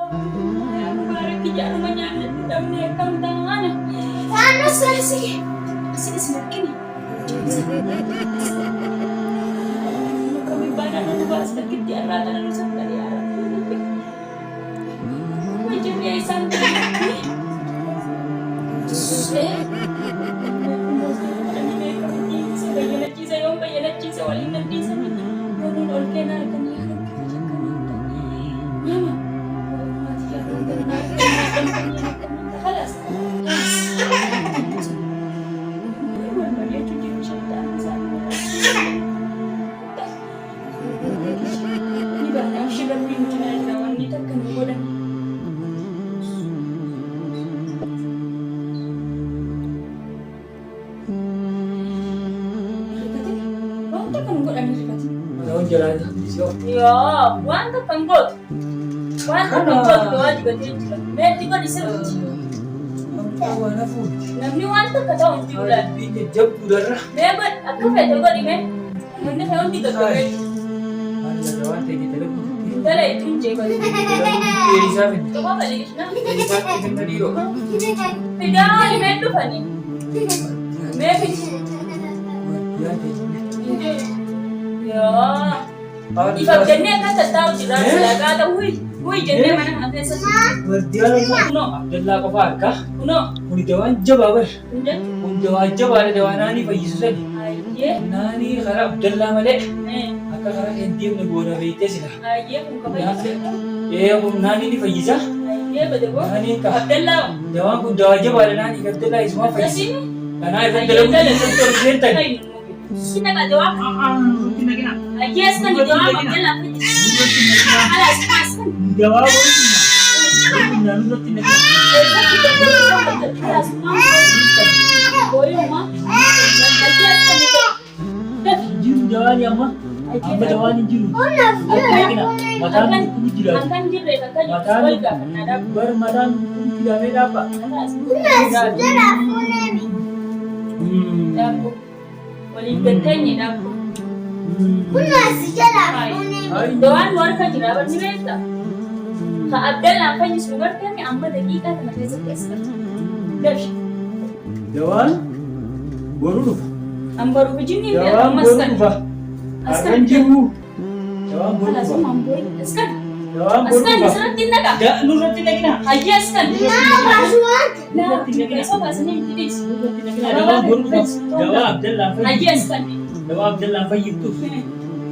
Mubarak kijaan namanya damne kang tangan. Ano sige. Sige semakin. Kami bana na bahas sakit di aratan na sa kaliara. Medyo niya isang bayanachi sa waling nandisa. Ganun olke na kaniya. Mama. خلاص Ya, wanta panggot. Wanta panggot doa juga tidak. Mereka juga disebut. Namni wanta kata undi bulan. Ini jam udara. Memang aku faham juga ni men. Mana faham di dokter. Ada lawan tadi telepon. Dah itu je balik. Ini siapa? Kau apa lagi sih? Ini siapa yang tadi ro? Tidak, ini men tu fani. Memang. Ya tadi. Ya. Ibu jenis kan tak tahu juga. Kata hui jenis mana nak pesa. Berdialog no. Abdullah ko farka. No. Kuni dewan jababar. Sudah. Kuni dewan jabar dewanani fayisu sadi. Ayye. Nani khara Abdullah male. Eh. Akka khara hendim ne gona beite sila. Ayye kun kau bayi. Kun nani ni fayisa. Ayye betul. Nani ka. Abdullah. Dewan kun dewan jabar nani Abdullah isma fayisa. Sini. Kana ifan dalam sentor sentan. Sini tak jawab. Ayye sekarang jawab Abdullah. Alas mas. Jawab. Nanu tina. Jiru jalan ya mah. Apa jalan jiru? Matan jiru. Akan jiru, akan Matan. Bermatan tidak beda apa? Dapur. Paling gantengnya dapur. Doan luar kan jirabat ni mereka. Ka Abdullah kan sugar kami amma dakika ta mata sai sai. Dash. Jawan baru Am baru bijini be Jawan maskan. baru Akan jiru. Jawan baru Langsung mamboy. Askan. Jawan Askan baru diseratin naga. Da nuratin lagi na. Ayya askan. Nah, tinggal so bahasanya ini. Jawan baru Jawan Abdullah. Ayya askan. Jawan Abdullah fayyibtu.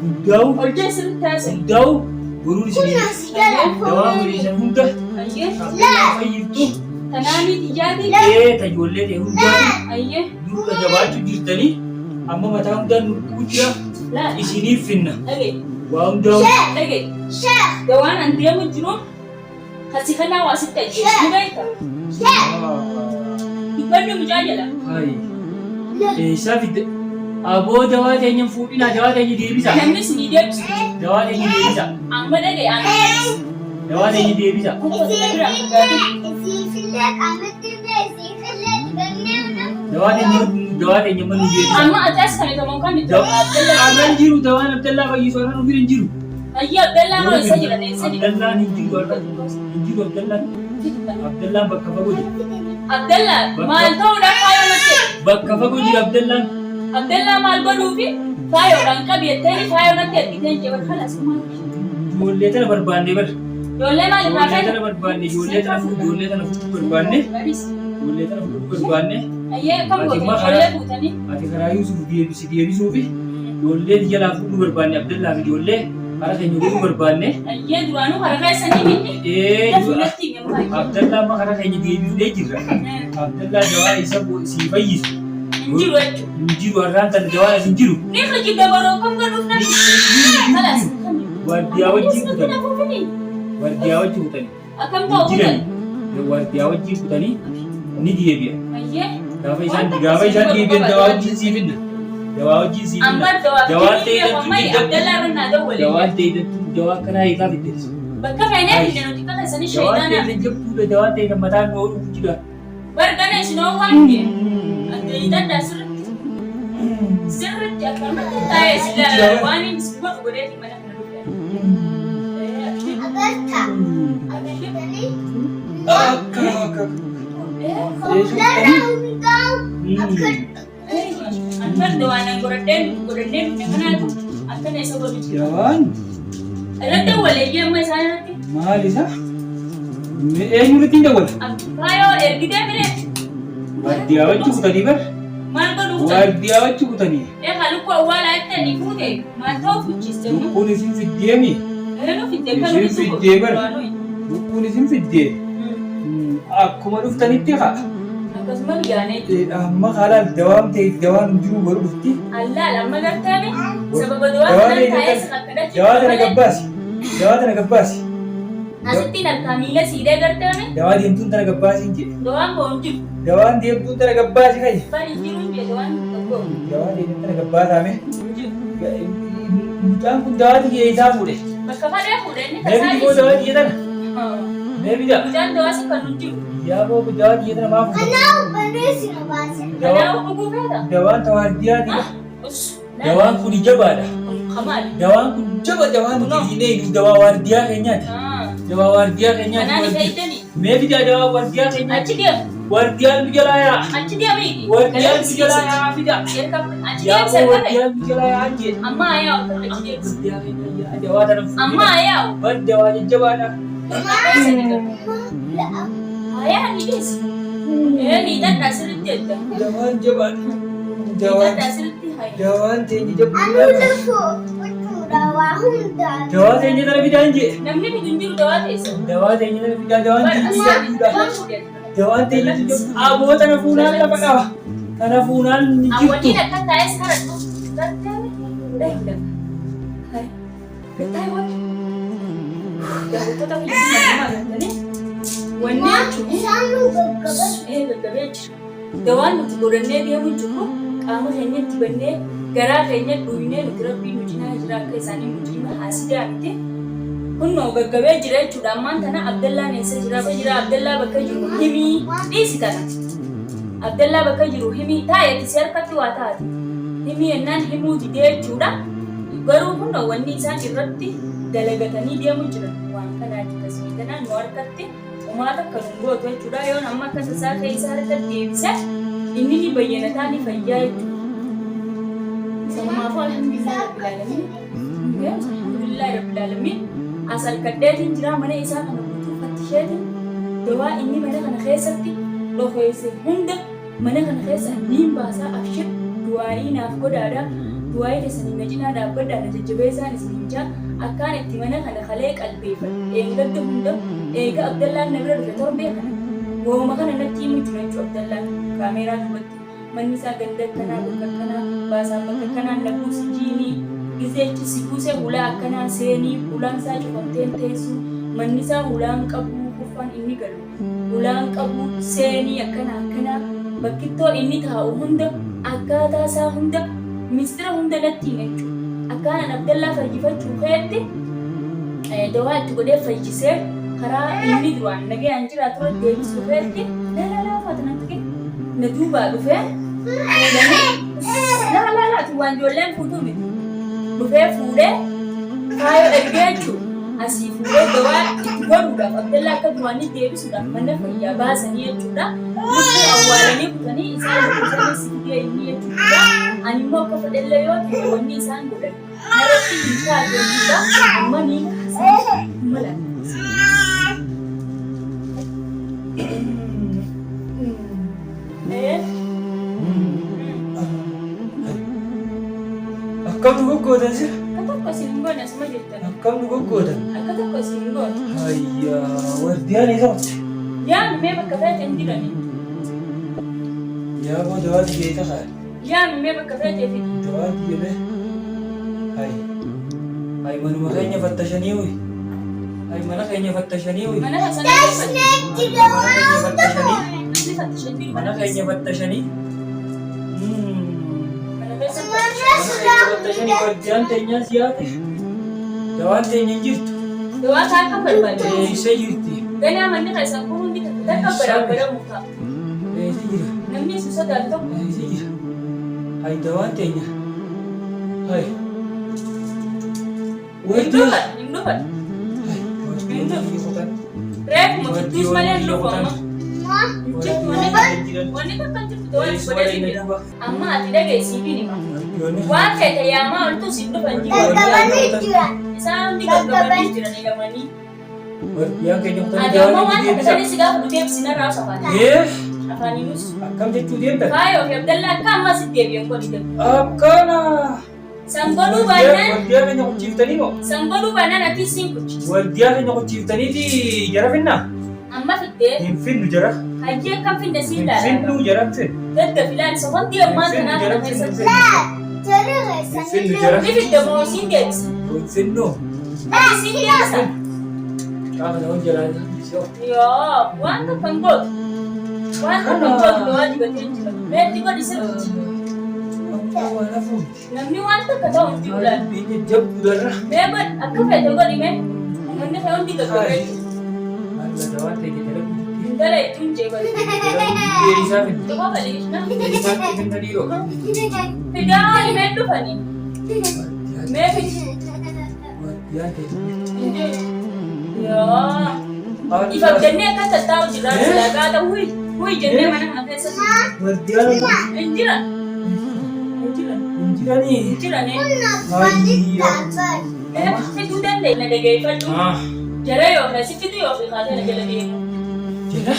Daw Orja serta daw baru di sini. Jawan baru di sini mudah. Ayya. Abdullah fayyibtu. Tanani tijadi. Tajolle de hunda. Ayya. Duka jabatu jirtani amma mata hundan kujiya La. isini finna. Lagi. Wa daw Lagi. Dawan antiya mujrum. Kasi kana wasit tayo. Diba ito? Iban yung mujajala. Hai. Safid abo dawa ta yin fudina dawa ta yin debisa. Namni sini dia bisa. Dawa ta yin debisa. Ang madagay ang Dawa ta yin debisa. Dawa ta yin manu debisa. Amma atas kan ito mong kan ito. Aman jiru dawa Abdullah ba yiso ran ubirin jiru. Ayya Abdullah mo isa jira din sa dito. Abdullah ni jiru Abdullah. Abdullah bakka fagoji. Abdullah mal to da kayo natin. Bakka fagoji Abdullah. Abdullah mal ba rufi? Kayo ran kabi tani kayo natin idan je khalas kuma. Jolle tana barbande bar. Dole mal Jolle ka tana barbande jolle tana barbande. Jolle tana barbande. Ayya kam go dole butani. Ati karaa Yusuf deebisuu fi ijoollee jalaa fuudhuu barbaanne Abdallaa fi ijoollee hara keenya godhuu barbaanne. Ayya duraanuu hara keessanii minni. Dafulatti gammaa. Abdallaa amma hara keenya deebifnee jirra. Abdallaa dawaa isa sii fayyisu. Injiru jechuudha. Injiru har'aan tana dawaa as hinjiru. Ni hojii dabaloo kam godhuuf namni. Kalaas. Waardiyaa wajjin kutanii. Waardiyaa wajjin kutanii. Akkam ta'u Jirani. Waardiyaa wajjin kutanii ni deebi'a. Ayyee. Gaafa isaan deebi'an dawaa wajjin sii finna. Dawaa wajjin sii finna. Amma dawaa Dawaa ta'eedhaan Abdallaa Rannaa dawwalee. Dawaa ta'eedhaan dawaa akkanaa eegaa fiddeessu. Bakka fayinaa fi nuti kan isaanii Dawaa shayitaanaa. ta'eedhaan jabduudha dawaa ta'eedhaan mataan ooluu jira. Bargana isinoo waan ta'e. Adda sirriitti akkamitti taa'ee silaa waan inni si godhu godheeti mana kana dhufe. Akka. Antar doan yang gorden dengan aku akan esok berbicara. Jawaan. Ada boleh dia masalah nanti. Maal isa? Eenyuutti hin dawwala? Kayo ergite mire. Waardiyyaa wajji kutanii bar? Maal godhu? Waardiyyaa wajji kutanii. Kalau kau awal aja ni kute, mantau kucis tu. Lukkuun isin fiddee mi? Kalau fitte kalau Isin fiddee bar? Lukkuun isin fiddee? Akkuma dhuftanitti haa? Akkasuma yaane. Amma haala dawaan ta'eef dawaan jiru baru dhufti. Allah lama gartani. Sababa doa kana taa'ee sakkadha. Dawaa tana gabbaasi. Dawaa tana gabbaasi. Asitti narkaamiila siidee gartani. Dawaa deemtuun tana gabbaasi hin jedhe. Doaan boonjiru. Dawaan deemtuun tana gabbaasi kai. Bari jiru hin jedhe doaan tokko. Dawaa deemtuun tana gabbaasame. Mucaan kun dawaa xiyye isaa fuudhe. Bakka fadhaa fuudhee inni Meebi tasaa dhiboo dawaa xiyye tana? Meebi dha? Mucaan doa kan jiru. Yaa boo dawaa xiyye tana maa fuudhe? Kanaaf dhuguu feeta. Dawaan tawaardiyyaati. Dawaan kun jabaadha. Kamaali. Dawaan kun jaba dawaan nuti hiinee dawaa waardiyyaa keenyaati. Dawaa waardiyyaa keenyaati. Kanaan isa hiddani. Meebi dha dawaa waardiyyaa keenyaati. Achi deemu. Waardiyaan bijalaa yaa. Achi deemi. Waardiyaan bijalaa yaa fida. Achi Yaa deemu boo sarkare. waardiyaan bijalaa yaa jee. Amma ayaa akka achi deemu. Waardiyyaa keenya dawaa tana fuudhe. Amma ayaa. Bar dawaa jajjabaadha. Ayaa ni deesi. Hiitan asirratti jedha. Dawaan jabaadha. Hiitan asirratti hayi. Dawaan teenya jabaadha. Dawaa teenya tana fidaa hin jee. Namni bituun jiru dawaa teessa. Dawaa teenya tana fidaa dawaan teenya jabaadha. Fuudhe. Dawaan teenya aboo tana fuunaan lafa qaba. Tana fuunaan ni Awwaliin jirtu. akka taa'es karadhu. Garteemi. Dheehdha. Hayi. Gartaa waan. Daawwattoota fayyadamaa namaa gartanii. Wanni jechuun gaggabee jira. Dawaan nuti godhannee deemu jirru qaama keenyatti bannee garaa keenya dhuunee nuti rabbii nu cinaa jira akka isaanii nu cinaa haasidaa miti. Kunnoo gaggabee jira jechuudha. Ammaan tana Abdallaan eessa jira? Abdallaa bakka jiru himii dhiisi tana. Abdallaa bakka jiru himii taa'eeti si harkatti waa taati. Himii yennaan himuu didee jechuudha. Garuu kunnoo wanni isaan irratti dalagatanii deemu jiran waan kanaati kasii kanaan nu harkatti umaata akka nu gootu jechuudha. Yoon amma akka tasaa ta'e isaa harkatti deebise inni ni bayyanataa ni fayyaa jechuudha. Sammaafuu alhamdulillah rabbil aalamiin. Alhamdulillah rabbil aalamiin. As harkadheetiin jira mana isaa kana guutuu fattisheetiin dawaa inni mana kana keessatti dhokeesse hunda mana kana keessa niin baasaa abshir du'aayii naaf godhaadha. Du'aayii keessanii na cinaa dhaabbadhaa na jajjabeessaan isin jaa akkaan itti mana kana kalee qalbeeffadha. Eeggadda hunda eega Abdallaan na bira dhufe torbee kana wooma kana natti himu jira jechuudha. Abdallaan kaameeraa dubbatti manni isaa ganda akkanaa bakka akkanaa baasaan bakka akkanaa nabuus jiinii gizeechi si buusee hulaa akkanaa seenii hulaan isaa cufamteen teessu manni isaa hulaan qabu kuffaan inni galu hulaan qabu seenii akkanaa bakkittoo inni taa'u hunda akkaataa isaa hunda mistira hunda natti hime jechuudha. Akkaanan Abdallaa fayyifachuu fe'etti dawaa itti godhee fayyisee karaa inni duraan nagayaan jira ture deebisuu fe'etti laalaafaata natti na duubaa dhufee laalaati waan ijoolleen fuutuu miti dhufee fuudhee faayoo ergee jechuudha. Asii fuudhee dawaa itti godhuudhaaf Abdallaa akka duraanii deebisuudhaaf mana fayyaa baasanii jechuudha. Lubbuu awwaalanii kutanii isaan lubbisanii siidee inni jechuudha. Ani immoo akka fedhellee yoo ta'e wanni isaan godhan narratti hin taate jechuudha. Amma ni kaasee mala. Akkam nu goggootan jira? Akka tokko isin hin goone asuma jirtan. Akkam nu goggootan? Akka tokko isin hin goone. Ayyaa waardiyaan isa qabdi. Yaa mee bakka feete hin jirani. Yaa boo dawaa xiyye isa kaa'e. Yaa mee bakka feete fi. Dawaa xiyye bee. Ay manuma keenya fattashanii uyi. Ay mana keenya fattashanii uyi. Mana keessatti Mana keenya fattashanii. mana keessatti Fattashanii waardiyaan teenyaas yaate. Dawaan teenya hin jirtu. dawaa kaa kan barbaade. Eessee jirti? Ganaa manni keessan kun hundi takka baraabaramu ta'a. Eessee jira? Namni isu sodaatu tokko. Eessee jira? Ay dawaan teenya. Ay. Hin dhufan. Hin Reefuma fidduus malee hin dhufu amma. Wanni takka jirtu waan godhanii jira. Amma ati dhageessiifiin hima. Waan feete yaamaa oltu siif dhufan jiru. Isaan hundi gaggabanii jiran eegamanii. Ati amma waan takka sanis gaafa dhufeef sinarraa afaanii. Afaaniinus. Akkam jechuu deemta? Faayoo fi Abdallaa akka ammas itti deebi'an godhi deemu. Akkana. Sangoduu baannaan. Waldiyaa keenya qochiiftanii moo? Sangoduu baannaan ati siin qochiisa. Waldiyaa keenya qochiiftaniiti jara finnaa? Amma fiddee. Hin finnu jara. Hajji akkam finne siin laala. Hin finnu jara finnu. Gadda filaan isa wanti ammaan kanaa kana keessatti. Hin finnu jara. Ni fidda moo siin deebisa? Hin finnu. Ati siin deebisa? Qaama nama jalaa Yoo waan tokko hin gootu. Waan tokko hin gootu waan dibatee jira. Meetti godhi sirriitti. Namni waan tokko ta'u hundi ulaala. Mee godhi akka feete godhi mee. Namni fe'u hundi gaggabee. Dala ittiin jee godhi. Tokko baleeshna. Fidaa maali mee dhufanii? Mee fidi. Yoo. Ifabdannee akka tattaa'u jiraan silaagaa ta'u huyi jennee mana kana keessatti. Hin jiran. Fiduu danda'e na dhageeffadhu. Jara yookaan si fidu yookaan kaatee na jala deemu. Jara?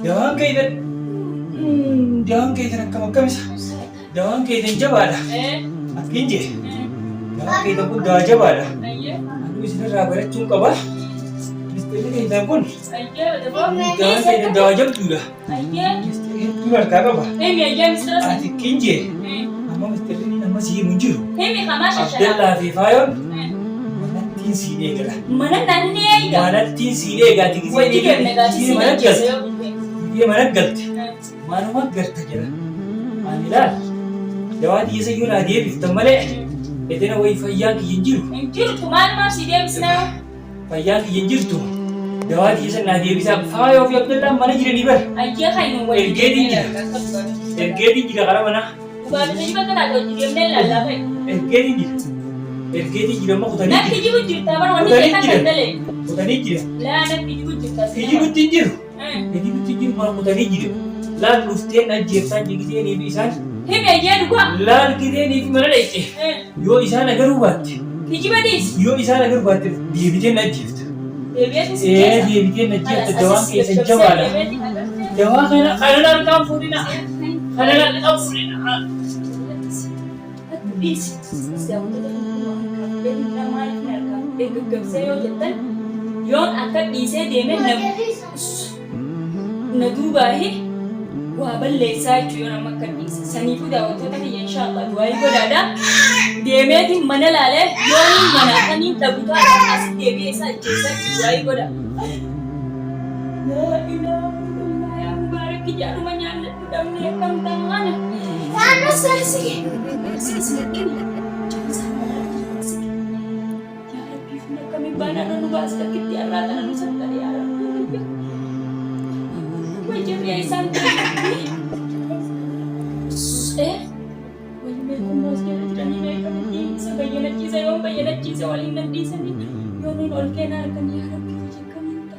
Dawaan keetan akkam akkamisa? Dawaan keetan jabaadha. Akkin jee? Dawaan keetan kun dawaa jabaadha. Anuu isinirraa barachuun qaba. Ministeerri keetan kun dawaan keetan dawaa jabduudha. Ministeerri harkaa qaba. Ati akkin jee? Amma ministeerri nama sii himu jiru. Abdallaa fi Faayoon manattiin siin eegala. Manattiin eega? Manattiin siin eegaati. Wajji deemne gaati siin eegala. Mana galte. Manuma garta jira. Ani ilaal. Dawaa dhiyeessa yoo naa deebiftan malee edena wayii fayyaan kiyya hin jiru. Hin jirtu maalumaaf si deebisnaa? Fayyaan kiyya hin jirtu. Dawaa dhiyeessa naa deebisaa. Faayoo fi Abdallaan mana jiranii bara. Ayyee kan hin waliin Ergeetiin jira qara mana. Dhugaatiin jiba kanaa hojii deemnee lallaafee. Ergeetiin jira. Ergeetiin jira amma kutanii jira. Natti jibu jirtaa bara wanti keessa kan dalee. Kutanii jira. Laa natti jibu jirtaa. Ijibutti hin jiru. Ijibutti hin jiru mana kutanii jiru. Laal dhufteen ajjeeftaan jigiteenii fi isaan. Himi ayyee dhugaa. Laal giteenii fi mana dheesse. Yoo isaan agaruu baatte. Kijiba dhiisi. Yoo isaan agaruu baatte deebiteen ajjeefta. Deebiteen si keessa. Deebiteen ajjeefta dawaan keessa jabaadha. Dawaa kana harkaan fuudhina. Kana harkaan fuudhina. Dhiisi. Gaggabsee yoo jettan yoon akka dhiisee deemee na duubaahi waa balleessaa jechuun yoo nama akka dhiise. Saniifuu daawwattoota kiyya inshaallah du'aayi godhaadha. Deemeetiin mana laalee yoon manaatanii dhabutaa as deebi'ee isaa ajjeessaa du'aayi godha. Yaa ilaaha yaa mubaarak ijaaruma nyaanne dhabnee akkam ta'ana. Naannoo saasii. Bana nu basta kitti arrata nu sattari ya rabbi wajib ya isan wajib me kumos ke tani me kamti sabayana chiza yo bayana chiza walin nandi sani yo ni ol ke nar kan ya rabbi wajib kaminta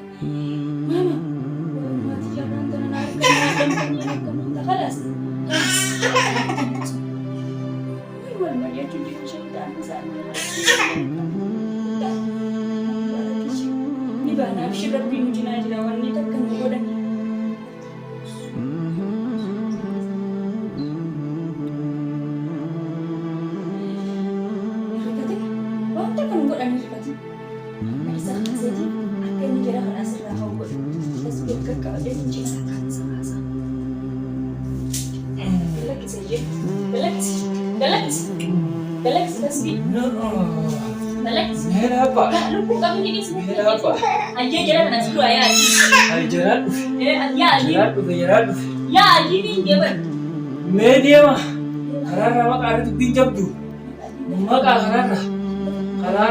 mama mati jaran tan nar kan ya kaminta khalas wal ma ya chuji shaitan sana Bana abshir rabbi mujina jira wanni takkan godhan. Rifate waan takkan godhan rifate. Isa khasati akka inni jira kana asirraa haa godhu. As beeka qabadee jira kan saasa. Galaksi je. Galaksi tasbih. Galaksi. Mera apa? Lupa kami ini semua. Mera apa? Aja jalan nasi dua ya. Jalan. Ya Aji. Jalan. Ya Aji ni dia ber. Media mah. Karena mak ada tu pinjam tu. Mak karena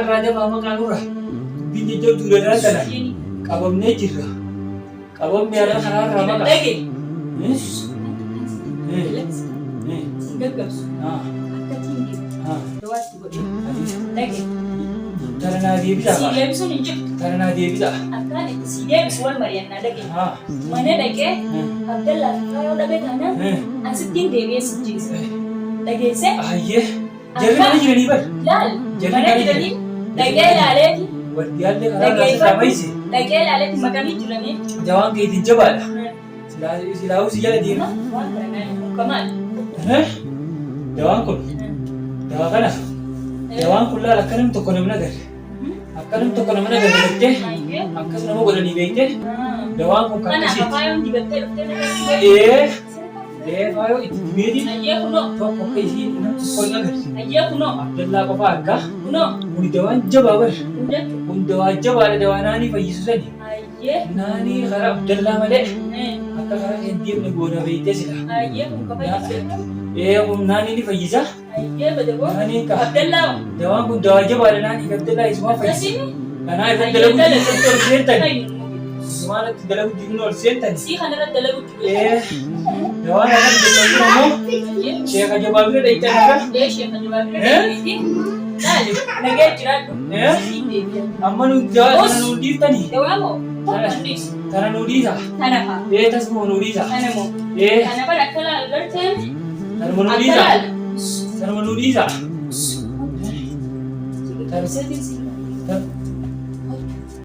raja mama kanura. Pinjam tu dah ada. Kabam nejir lah. Kabam biara karena mak. Lagi. Gagas. Agak tinggi. Lewat tu. Lagi. Karena dia bisa apa? Si dia bisa ninjek. Kana naa deebisa. Akkaan itti si deebisu wal mari'annaa dhaqee. Haa. Mana dhaqee Abdallaa faayoo dhabe taanaan asittiin deebi'ee si jiisa. Dhageesse Ayyee. Jarri mana jiranii bar. laal mana jiranii dhaqee ilaaleeti. Waddiyaallee karaa irraa sirraa bayise. Dhaqee ilaaleeti maqanii jiranii. Jawaan keetiin jabaadha. Silaahuu si jala deema. Waan kana naa kamaal. Jawaan kun. Jawaa kana. Jawaan kun laal akka namni tokko nama nagarre. Akka namni tokko nama nagarre jettee akkas nama godhanii beektee. Jawaan kun kan Kanaaf akkasiiti. faayoon dibattee dhuftee nama Faayoo itti meetiin Ayyee kunoo. tokko akka isiin namni tokko hin agarre. Ayyee kunoo. Abdallaa qofa argaa. Kunoo. Kuni dawaan jabaa bar. Hundee. Kun dawaa jabaadha dawaa naanii fayyisu sani. Ayyee. Naanii karaa Abdallaa malee akka karaa hin deemne goona beektee sila. Ayyee kun kafa fayyisee. Kun naanii ni fayyisa. Ayyee badaboo. Naanii ka. Abdallaa. Dawaan kun dawaa jabaadha naanii Abdallaa isuma fayyisa. Tasini. Kanaa irratti dalagu jirtu ol seentani. Isumaan itti dalagu jirtu ol seentani. Sii kanarratti dalagu jiru. Dawaan irratti dalagu immoo sheeka jabaa bira dhayitan irra. Sheekha jabaabira dhayiiti. Laali nagee jiraadhu. Sii deebi'a. Amma nuti dawaa kana nuu dhiiftani. Dawaa moo? Hundis. Kana nuu dhiisa. Kana faa. Tasuma nuu dhiisa. Kana moo? Kana bara akka laal garteen. Kanuma nuu dhiisa. Kanuma nuu dhiisa. Seetiin sii.